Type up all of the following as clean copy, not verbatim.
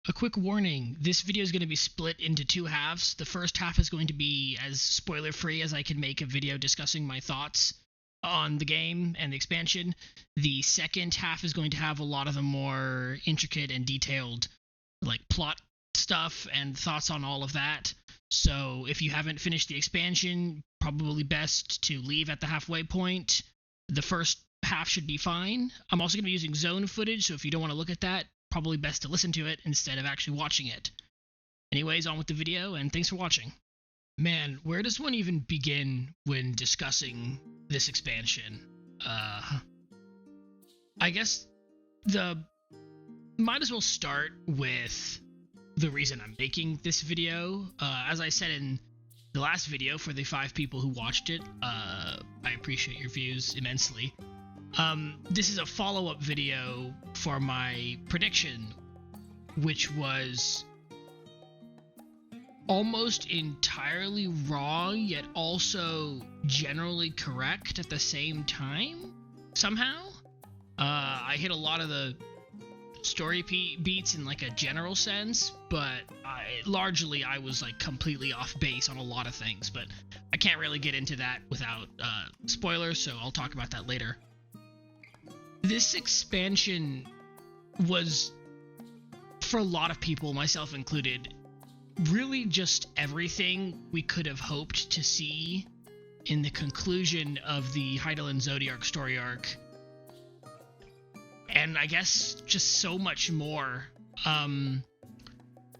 A quick warning, this video is going to be split into two halves. The first half is going to be as spoiler-free as I can make a video discussing my thoughts on the game and the expansion. The second half is going to have a lot of the more intricate and detailed plot stuff and thoughts on all of that. So if you haven't finished the expansion, probably best to leave at the halfway point. The first half should be fine. I'm also going to be using zone footage, so if you don't want to look at that, probably best to listen to it instead of actually watching it. Anyways, on with the video, and thanks for watching. Man, where does one even begin when discussing this expansion? I guess might as well start with the reason I'm making this video. As I said in the last video, for the 5 people who watched it, I appreciate your views immensely. This is a follow-up video for my prediction, which was almost entirely wrong, yet also generally correct at the same time, somehow. I hit a lot of the story beats in a general sense, but largely I was completely off base on a lot of things, but I can't really get into that without spoilers, so I'll talk about that later. This expansion was, for a lot of people, myself included, really just everything we could have hoped to see in the conclusion of the Hydaelyn Zodiark story arc. And I guess just so much more.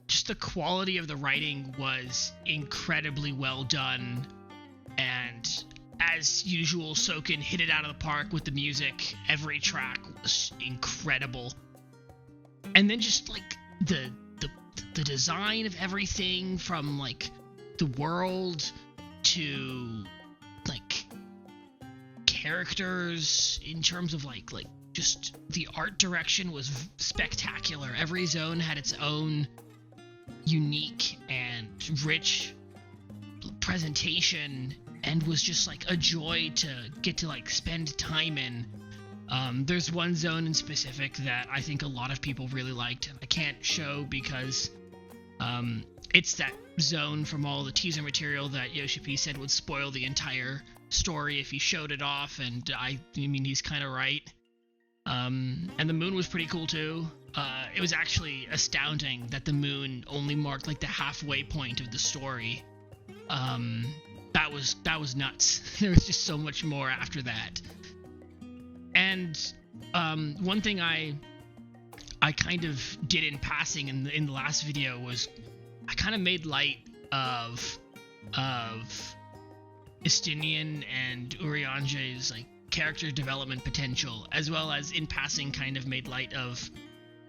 Just the quality of the writing was incredibly well done, and as usual, Soken hit it out of the park with the music. Every track was incredible. And then just the design of everything, from the world to characters, in terms of just the art direction was spectacular. Every zone had its own unique and rich presentation, and was just a joy to get to spend time in. There's one zone in specific that I think a lot of people really liked. I can't show because it's that zone from all the teaser material that Yoshi P said would spoil the entire story if he showed it off, and I mean he's kind of right. And the moon was pretty cool too. It was actually astounding that the moon only marked the halfway point of the story. That was nuts. There was just so much more after that. And one thing I kind of did in passing in the last video was I kind of made light of Estinian and Urianger's character development potential, as well as in passing kind of made light of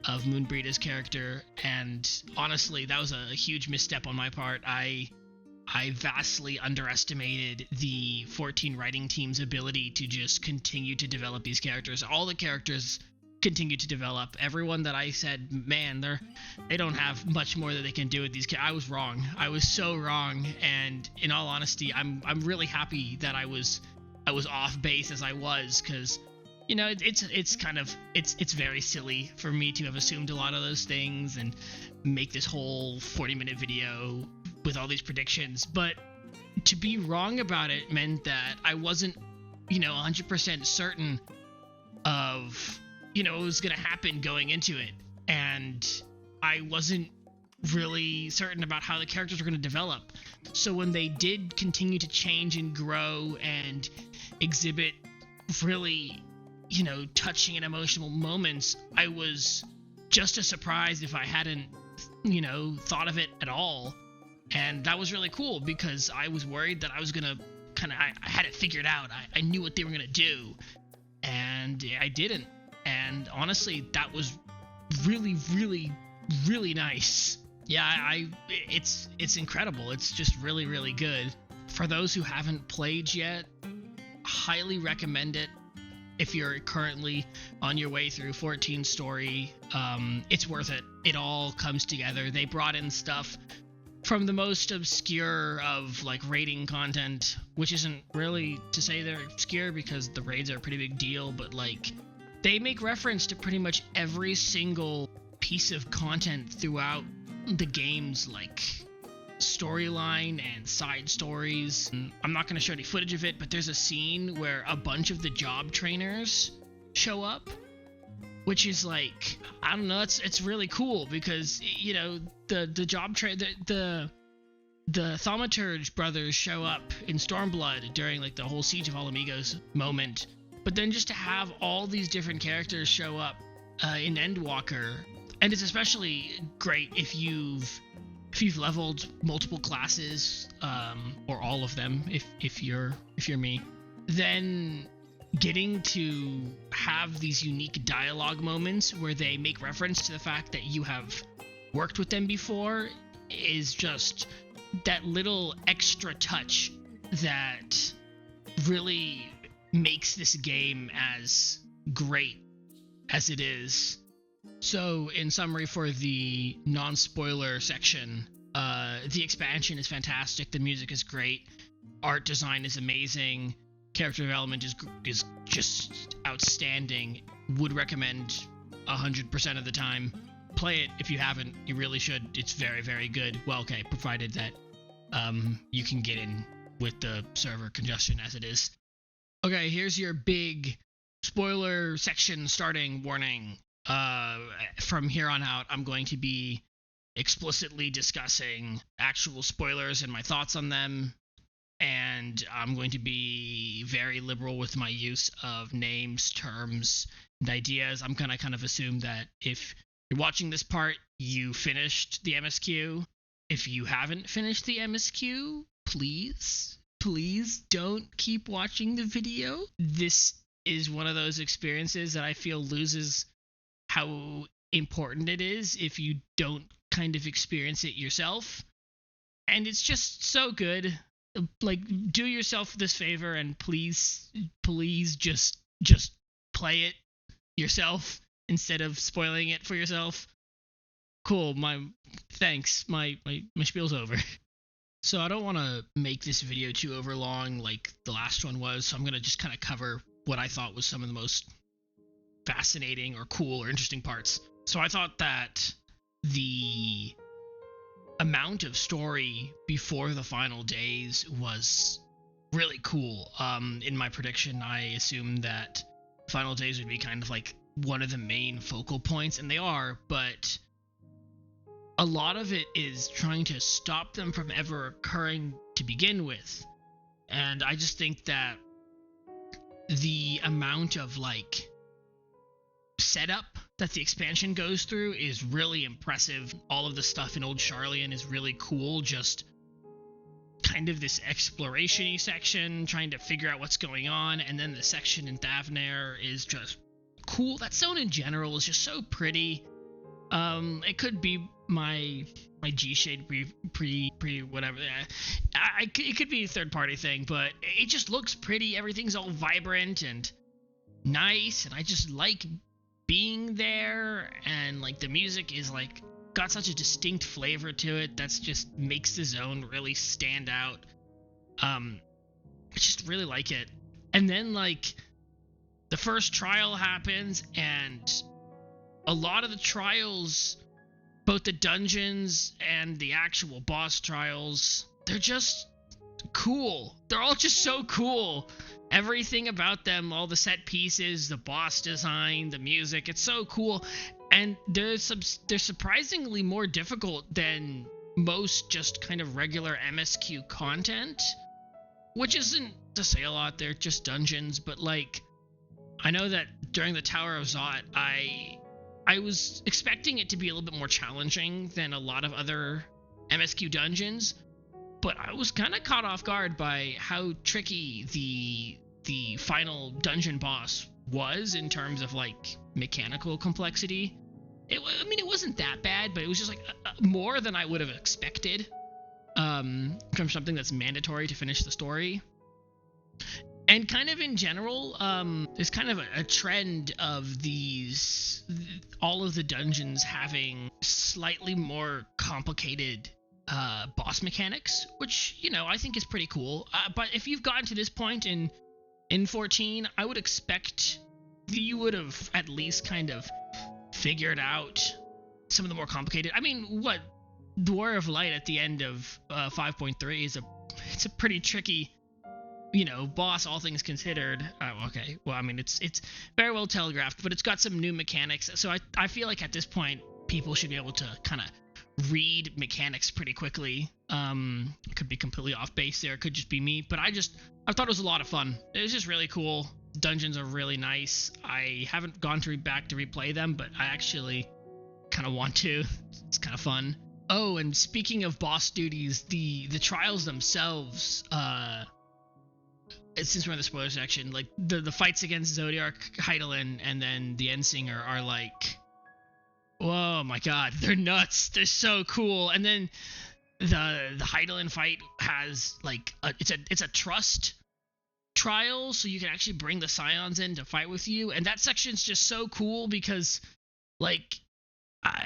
Moonbreeda's character. And honestly, that was a huge misstep on my part. I vastly underestimated the 14 writing team's ability to just continue to develop these characters. All the characters continue to develop. Everyone that I said, man, they don't have much more that they can do with these characters. I was wrong. I was so wrong. And in all honesty, I'm really happy that I was off base as I was, because it's very silly for me to have assumed a lot of those things and make this whole 40-minute video with all these predictions. But to be wrong about it meant that I wasn't 100% certain of what was going to happen going into it, and I wasn't really certain about how the characters were going to develop. So when they did continue to change and grow and exhibit really touching and emotional moments, I was just as surprised if I hadn't thought of it at all. And that was really cool, because I was worried that I was gonna I had it figured out. I knew what they were gonna do, and I didn't. And honestly, that was really, really, really nice. Yeah, it's incredible. It's just really, really good. For those who haven't played yet, highly recommend it. If you're currently on your way through 14 story, it's worth it. It all comes together. They brought in stuff from the most obscure of raiding content, which isn't really to say they're obscure because the raids are a pretty big deal, but they make reference to pretty much every single piece of content throughout the game's like storyline and side stories. I'm not going to show any footage of it, but there's a scene where a bunch of the job trainers show up, which is like, I don't know, it's really cool because, you know, the Thaumaturge brothers show up in Stormblood during like the whole Siege of All Amigos moment, but then just to have all these different characters show up in Endwalker, and it's especially great if you've leveled multiple classes, or all of them, if you're me, then getting to have these unique dialogue moments where they make reference to the fact that you have worked with them before is just that little extra touch that really makes this game as great as it is. So, in summary, for the non-spoiler section, the expansion is fantastic, the music is great, art design is amazing, character development is just outstanding. Would recommend 100% of the time. Play it if you haven't, you really should. It's very, very good. Well, okay, provided that you can get in with the server congestion as it is. Okay, here's your big spoiler section starting warning. From here on out, I'm going to be explicitly discussing actual spoilers and my thoughts on them, and I'm going to be very liberal with my use of names, terms, and ideas. I'm gonna kind of assume that if you're watching this part, you finished the MSQ. If you haven't finished the MSQ, please don't keep watching the video. This is one of those experiences that I feel loses how important it is if you don't kind of experience it yourself. And it's just so good. Like, do yourself this favor and please just play it yourself instead of spoiling it for yourself. Cool, thanks. My spiel's over. So I don't want to make this video too overlong like the last one was, so I'm going to just kind of cover what I thought was some of the most fascinating or cool or interesting parts. So I thought that the amount of story before the final days was really cool. In my prediction, I assumed that final days would be kind of like one of the main focal points, and they are, but a lot of it is trying to stop them from ever occurring to begin with. And I just think that the amount of like setup that the expansion goes through is really impressive. All of the stuff in Old Sharlayan is really cool, just kind of this exploration-y section, trying to figure out what's going on, and then the section in Thavnair is just cool. That zone in general is just so pretty. It could be my G-Shade pre whatever. It could be a third-party thing, but it just looks pretty. Everything's all vibrant and nice, and I just like being there, and like the music is like got such a distinct flavor to it that's just makes the zone really stand out. I just really like it. And then like the first trial happens, and a lot of the trials, both the dungeons and the actual boss trials, they're just cool. They're all just so cool. Everything about them, all the set pieces, the boss design, the music, it's so cool. And they're surprisingly more difficult than most just kind of regular MSQ content, which isn't to say a lot. They're just dungeons, but like, I know that during the Tower of Zot, I was expecting it to be a little bit more challenging than a lot of other MSQ dungeons, but I was kind of caught off guard by how tricky the final dungeon boss was in terms of like mechanical complexity. It wasn't that bad, but it was just like more than I would have expected from something that's mandatory to finish the story. And kind of in general, there's kind of a trend of all of the dungeons having slightly more complicated boss mechanics, which, you know, I think is pretty cool. But if you've gotten to this point in 14, I would expect you would have at least kind of figured out some of the more complicated. I mean, what War of Light at the end of 5.3 is it's a pretty tricky, boss, all things considered. Oh, okay. Well, I mean, it's very well telegraphed, but it's got some new mechanics. So I feel like at this point, people should be able to kind of read mechanics pretty quickly. It could be completely off base there. It could just be me, but I thought it was a lot of fun. It was just really cool. Dungeons are really nice. I haven't gone back to replay them, but I actually kind of want to. It's kind of fun. Oh, and speaking of boss duties, the trials themselves, since we're in the spoiler section, like the fights against Zodiac, Heidelin, and then the Endsinger are like, oh my god, they're nuts. They're so cool. And then the Heidelin fight has like it's a trust trial, so you can actually bring the Scions in to fight with you, and that section's just so cool because like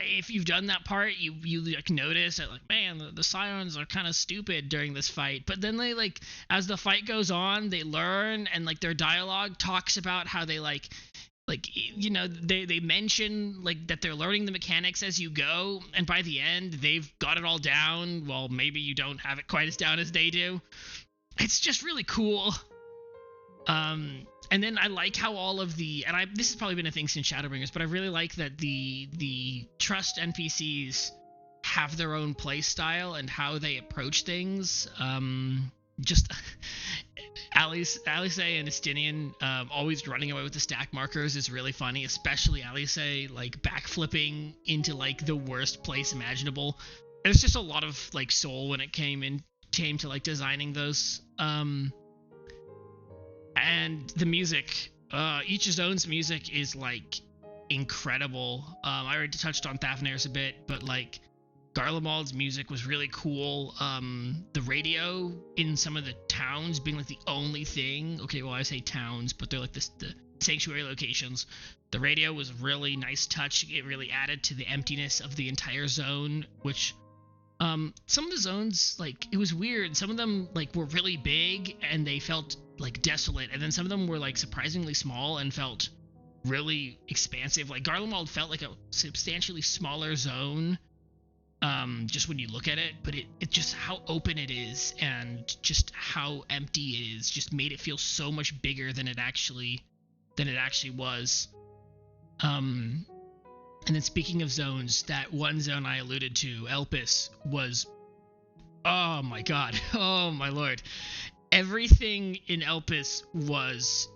if you've done that part, you like notice that, like, man, the Scions are kind of stupid during this fight, but then they, like, as the fight goes on, they learn, and like their dialogue talks about how they they mention like that they're learning the mechanics as you go, and by the end they've got it all down. Well, maybe you don't have it quite as down as they do. It's just really cool. And then I like how all of this has probably been a thing since Shadowbringers, but I really like that the trust NPCs have their own play style and how they approach things. Just Alice and Estinian always running away with the stack markers is really funny, especially Alice like backflipping into like the worst place imaginable. There's just a lot of like soul when it came to like designing those. And the music, each zone's music is like incredible. I already touched on Thafnir's a bit, but like Garlemald's music was really cool. The radio in some of the towns being like the only thing. Okay, well, I say towns, but they're like the sanctuary locations. The radio was really nice touch. It really added to the emptiness of the entire zone, which some of the zones, like, it was weird. Some of them like were really big and they felt like desolate, and then some of them were like surprisingly small and felt really expansive. Like Garlemald felt like a substantially smaller zone, just when you look at it, but it just how open it is and just how empty it is just made it feel so much bigger than it actually was. And then speaking of zones, that one zone I alluded to, Elpis, was, oh my god, oh my lord. Everything in Elpis was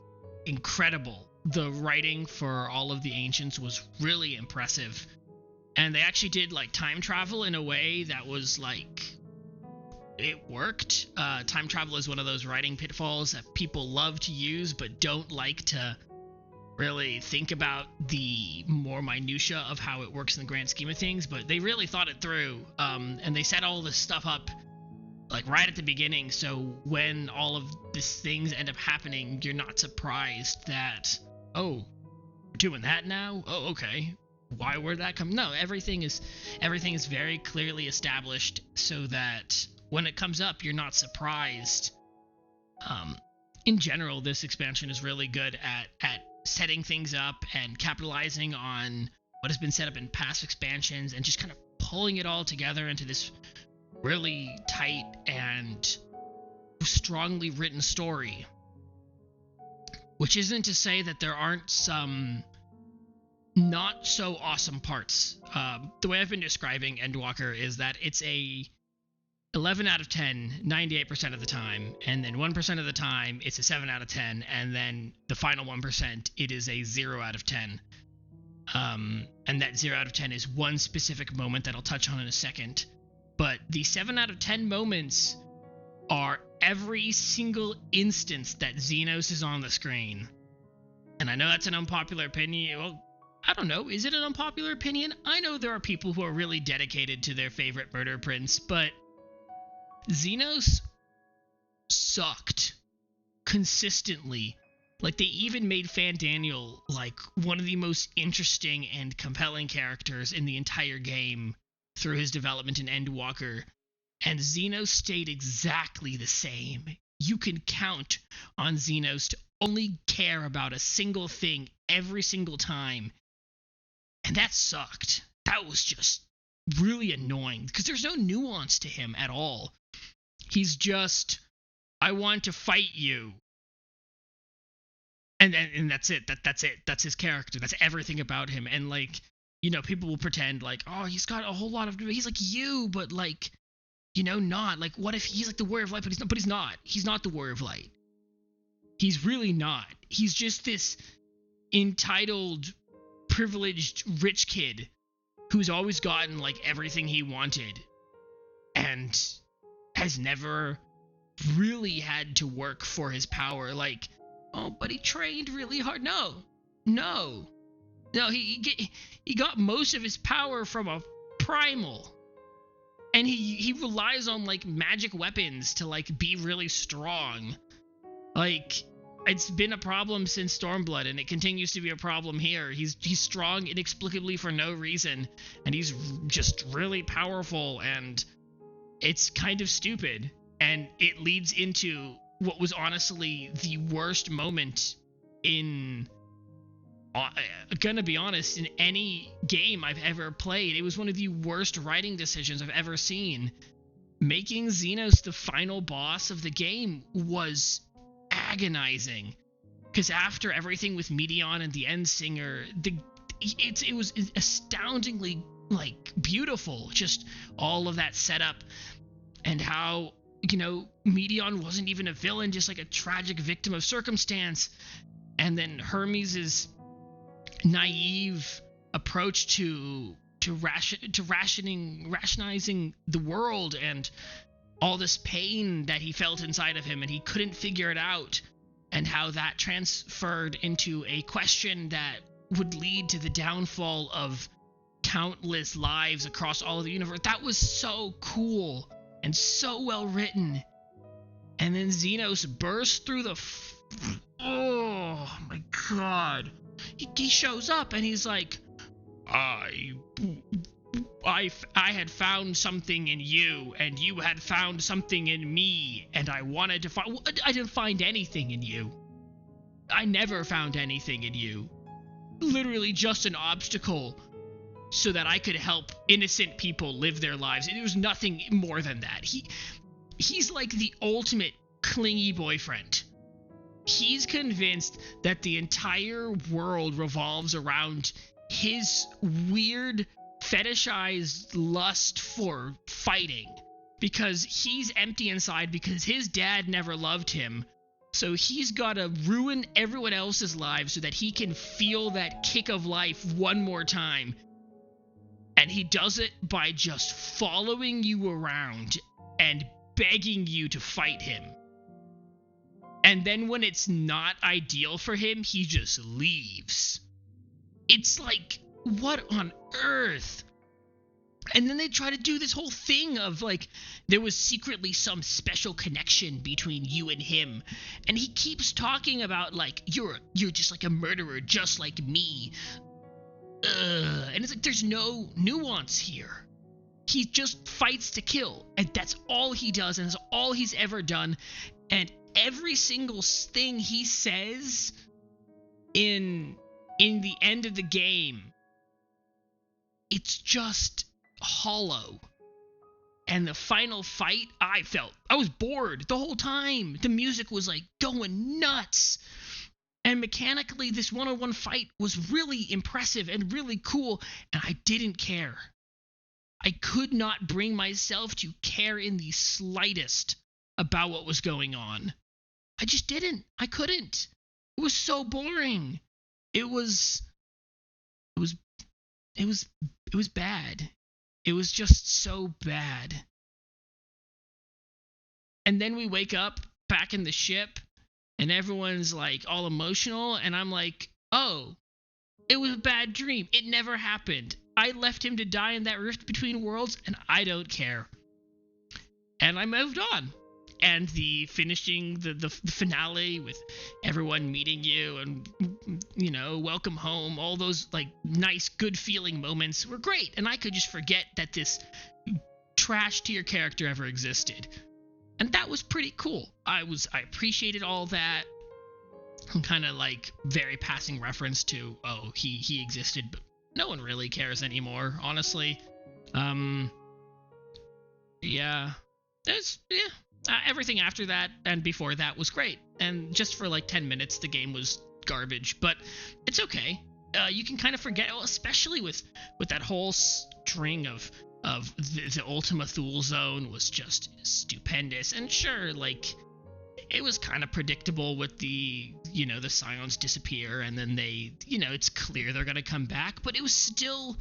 incredible. The writing for all of the ancients was really impressive. And they actually did like time travel in a way that was like, it worked. Time travel is one of those writing pitfalls that people love to use but don't like to really think about the more minutia of how it works in the grand scheme of things, but they really thought it through. And they set all this stuff up like right at the beginning, so when all of these things end up happening, you're not surprised that, oh, we're doing that now? Oh, okay. Why would that come? No, everything is very clearly established so that when it comes up, you're not surprised. In general, this expansion is really good at setting things up and capitalizing on what has been set up in past expansions and just kind of pulling it all together into this really tight and strongly written story. Which isn't to say that there aren't some not so awesome parts. The way I've been describing Endwalker is that it's a 11 out of 10, 98% of the time, and then 1% of the time it's a 7 out of 10, and then the final 1% it is a 0 out of 10. And that 0 out of 10 is one specific moment that I'll touch on in a second. But the 7 out of 10 moments are every single instance that Xenos is on the screen. And I know that's an unpopular opinion. Well, I don't know. Is it an unpopular opinion? I know there are people who are really dedicated to their favorite murder prince, but Xenos sucked consistently. Like, they even made Fandaniel like one of the most interesting and compelling characters in the entire game through his development in Endwalker, and Xenos stayed exactly the same. You can count on Xenos to only care about a single thing every single time, and that sucked. that was just really annoying because there's no nuance to him at all. He's just, I want to fight you. And that's it. That's it. That's his character. That's everything about him. And like, you know, people will pretend like, oh, he's got a whole lot of, he's like you, but like, you know, not like, what if he's like the Warrior of Light, but he's not. But he's not. He's not the Warrior of Light. He's really not. He's just this entitled, privileged, rich kid who's always gotten like everything he wanted and has never really had to work for his power. Like, oh, but he trained really hard. No, he got most of his power from a primal, and he relies on like magic weapons to like be really strong. Like, it's been a problem since Stormblood, and it continues to be a problem here. He's strong inexplicably for no reason, and he's just really powerful, and it's kind of stupid. And it leads into what was honestly the worst moment in, gonna be honest, in any game I've ever played. It was one of the worst writing decisions I've ever seen. Making Xenos the final boss of the game was agonizing, because after everything with Meteon and the Endsinger, it was astoundingly like beautiful, just all of that setup, and how, you know, Meteon wasn't even a villain, just like a tragic victim of circumstance. And then Hermes' naive approach to rationalizing the world and all this pain that he felt inside of him and he couldn't figure it out, and how that transferred into a question that would lead to the downfall of countless lives across all of the universe. That was so cool and so well written. And then Xenos bursts through the oh my god. He shows up and he's like, I had found something in you, and you had found something in me, and I wanted to find... I didn't find anything in you. I never found anything in you. Literally just an obstacle so that I could help innocent people live their lives. It was nothing more than that. He's like the ultimate clingy boyfriend. He's convinced that the entire world revolves around his weird fetishized lust for fighting, because he's empty inside because his dad never loved him. So he's got to ruin everyone else's lives so that he can feel that kick of life one more time. And he does it by just following you around and begging you to fight him. And then when it's not ideal for him, he just leaves. It's like, what on earth? And then they try to do this whole thing of like, there was secretly some special connection between you and him. And he keeps talking about like, you're just like a murderer, just like me. And it's like, there's no nuance here. He just fights to kill, and that's all he does, and that's all he's ever done. And every single thing he says in the end of the game, it's just hollow. And the final fight, I was bored the whole time. The music was like going nuts. And mechanically, this one-on-one fight was really impressive and really cool, and I didn't care. I could not bring myself to care in the slightest about what was going on. I just didn't. I couldn't. It was so boring. It was bad. It was just so bad. And then we wake up back in the ship, and everyone's like all emotional, and I'm like, oh, it was a bad dream. It never happened. I left him to die in that rift between worlds, and I don't care. And I moved on. And the finishing, the finale with everyone meeting you and, you know, welcome home, all those, like, nice, good-feeling moments were great. And I could just forget that this trash-tier character ever existed. And that was pretty cool. I appreciated all that. I'm kind of, like, very passing reference to, oh, he existed, but no one really cares anymore, honestly. Yeah, everything after that and before that was great, and just for like 10 minutes the game was garbage, but it's okay. You can kind of forget, especially with that whole string of the Ultima Thule zone was just stupendous. And sure, like, it was kind of predictable with the scions disappear and then they, it's clear they're gonna come back, but it was still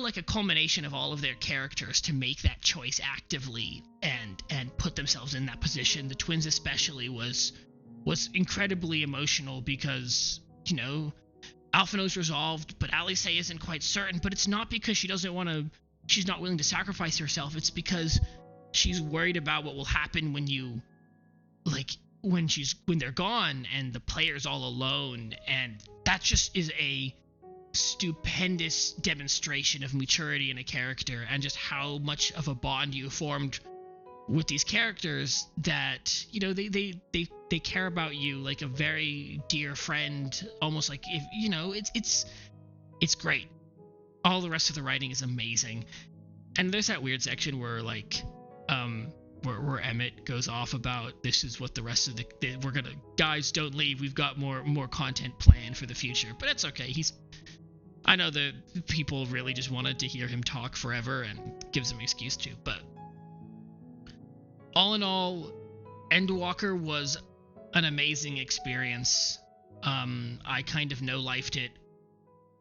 like a culmination of all of their characters to make that choice actively and put themselves in that position. The twins especially was incredibly emotional because, Alphinaud's resolved, but Alice isn't quite certain. But it's not because she's not willing to sacrifice herself. It's because she's worried about what will happen when they're gone and the player's all alone. And that just is a stupendous demonstration of maturity in a character and just how much of a bond you formed with these characters, that they care about you like a very dear friend, almost like, if it's great. All the rest of the writing is amazing, and there's that weird section where like where Emmett goes off about, this is what the rest of we're gonna, guys, don't leave, we've got more content planned for the future. But it's okay. I know that people really just wanted to hear him talk forever and gives him an excuse to, but all in all, Endwalker was an amazing experience. I kind of no-lifed it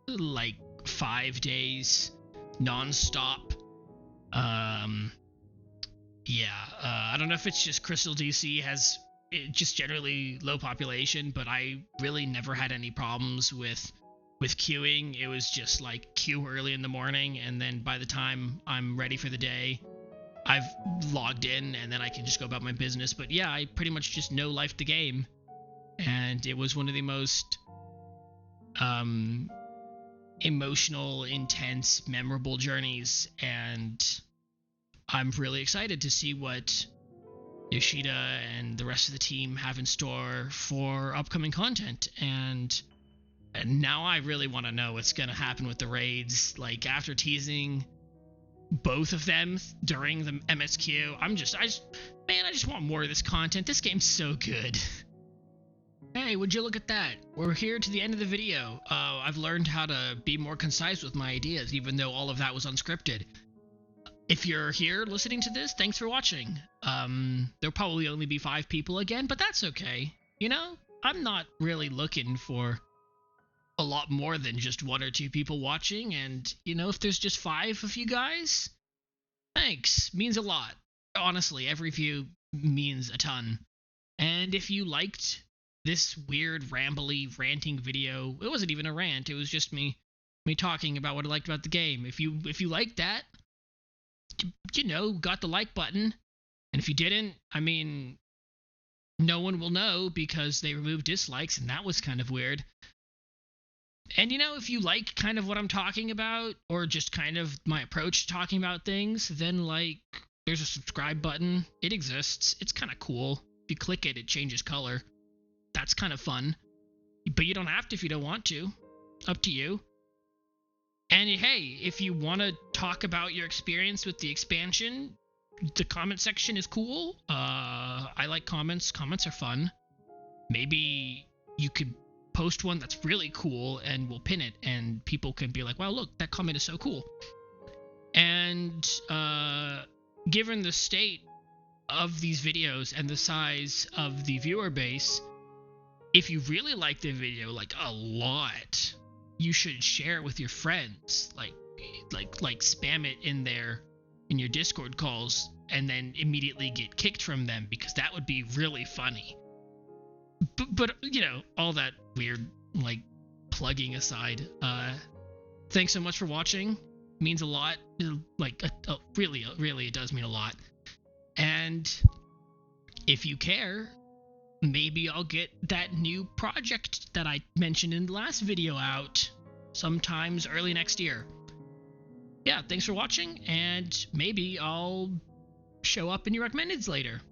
like 5 days non-stop. I don't know if it's just Crystal DC has just generally low population, but I really never had any problems with queuing. It was just like queue early in the morning, and then by the time I'm ready for the day, I've logged in, and then I can just go about my business. But yeah, I pretty much just no-lifed the game, and it was one of the most emotional, intense, memorable journeys, and I'm really excited to see what Yoshida and the rest of the team have in store for upcoming content. And now I really want to know what's going to happen with the raids. Like, after teasing both of them during the MSQ, I just want more of this content. This game's so good. Hey, would you look at that? We're here to the end of the video. I've learned how to be more concise with my ideas, even though all of that was unscripted. If you're here listening to this, thanks for watching. There'll probably only be 5 people again, but that's okay. I'm not really looking for a lot more than just 1 or 2 people watching, and if there's just 5 of you guys, thanks, means a lot. Honestly, every view means a ton. And if you liked this weird rambly ranting video, it wasn't even a rant, it was just me talking about what I liked about the game. If you liked that, got the like button. And if you didn't, no one will know because they removed dislikes, and that was kind of weird. And if you like kind of what I'm talking about, or just kind of my approach to talking about things, then there's a subscribe button. It exists. It's kind of cool. If you click it, it changes color. That's kind of fun. But you don't have to if you don't want to. Up to you. And hey, if you want to talk about your experience with the expansion, the comment section is cool. I like comments. Comments are fun. Maybe you could post one that's really cool and we'll pin it, and people can be like, wow, look, that comment is so cool. And given the state of these videos and the size of the viewer base, if you really like the video, like a lot, you should share it with your friends, like spam it in your Discord calls, and then immediately get kicked from them, because that would be really funny. But all that weird plugging aside, thanks so much for watching. It means a lot. Really it does mean a lot. And if you care, maybe I'll get that new project that I mentioned in the last video out sometimes early next year. Yeah, thanks for watching, and maybe I'll show up in your recommendeds later.